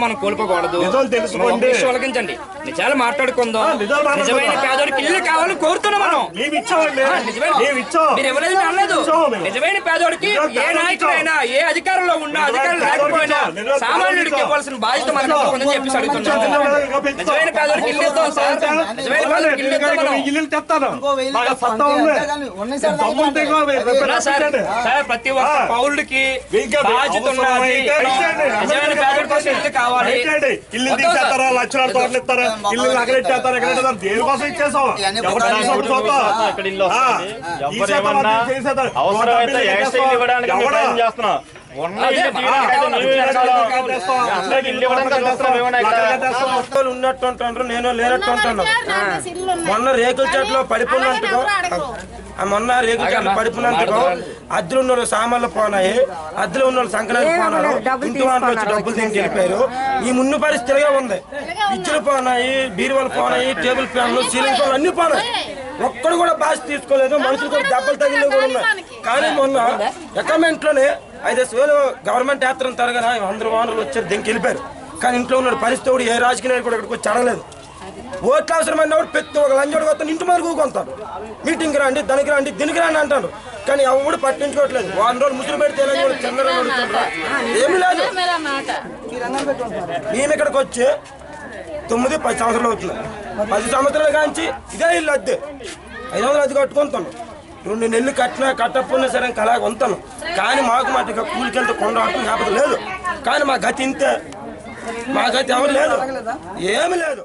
మనం కోల్పోకూడదు. తొలగించండి, నిజాలు మాట్లాడుకుందాం. నిజమైన పేదోడికి ఇల్లు కావాలని కోరుతున్నాం మనం. మీరు ఎవరైనా అనలేదు. నిజమైన పేదోడికి ఏ నాయకుడైనా ఏ అధికారంలో ఉన్నా అధికారం లేకపోయినా సామాన్యుడికి ఇవ్వాల్సిన బాధ్యత మనకు ఉందని చెప్పేసి అడుగుతున్నాం. నిజమైన పేదోడికి ఇల్లు ఇద్దాం సార్. నిజమైన పేదోడికి ఇల్లు ఇద్దాం. ప్రతి ఒక్క పౌరుడికి బాధ్యత ఉన్నది. నిజమైన పేదోడి కోసం ఇల్లు కావాలి. ఇల్లు తీసేస్తారా, లక్షల తోటలు ఇస్తారా, ఇల్లు నగలెట్టేస్తారు, ఎక్కడ దేనికోసం ఇచ్చేసాం. అవసరమైతే ఉన్నట్టుంటారు, నేను లేనట్టు ఉంటాను. మొన్న రేకుల చెట్లు పడిపోయినట్టుకో, మొన్న రేకుల చెట్లు పడిపోయినట్టుకో అద్దెలు ఉన్న వాళ్ళు సామాన్లు పోనాయి, అద్దెలు ఉన్న వాళ్ళు సంక్రాంతి పోనారు, ఇంటి వాళ్ళు వచ్చి డబ్బులు తింటే వెళ్ళిపోయారు. ఈ ముందు పరిస్థితిగా ఉంది. ఇచ్చులు పోనాయి, బీరువాలు పోనాయి, టేబుల్ ఫ్యాన్లు, సీలింగ్ ఫ్యాన్లు అన్ని పోనాయి. ఒక్కడు కూడా బాస్ తీసుకోలేదు. మనుషులు కూడా దెబ్బలు తగిలి కూడా ఉన్నాయి. కానీ మొన్న అకౌంట్ లోనే 5,000 గవర్నమెంట్ యాత్ర తరగన 100 వానరులు వచ్చారు, దీనికి వెళ్ళిపోయారు. కానీ ఇంట్లో ఉన్న పరిస్థితి కూడా ఏ రాజకీయ నాయకుడు కూడా ఇక్కడికి వచ్చి అడగలేదు. ఓట్లు అవసరమైన ప్రతి ఒక్క లంచోడు వస్తాను ఇంటి మీద కూకుంటారు. మీటింగ్కి రండి, దానికి రండి, దీనికి రండి అంటారు. కానీ ఎవరు పట్టించుకోవట్లేదు. 100 రోజులు ముసురు పెడితే చంద్రబాబు ఏమి లేదు. మేము ఇక్కడికి వచ్చి 9-10 సంవత్సరాలు అవుతుంది. 10 సంవత్సరాలు కాంచి ఇదే ఇల్లు అద్దె 500 అద్దె కట్టుకుంటాను. 2 నెలలు కట్టినా కట్టకపోయినా సరే ఇంకా అలాగ ఉంటాను. కానీ మాకు మటుగా కూలికెళ్తే కొండ లేకపోతే లేదు. కానీ మా గతి ఇంతే. మా గతి ఎవరు లేదు, ఏమి లేదు.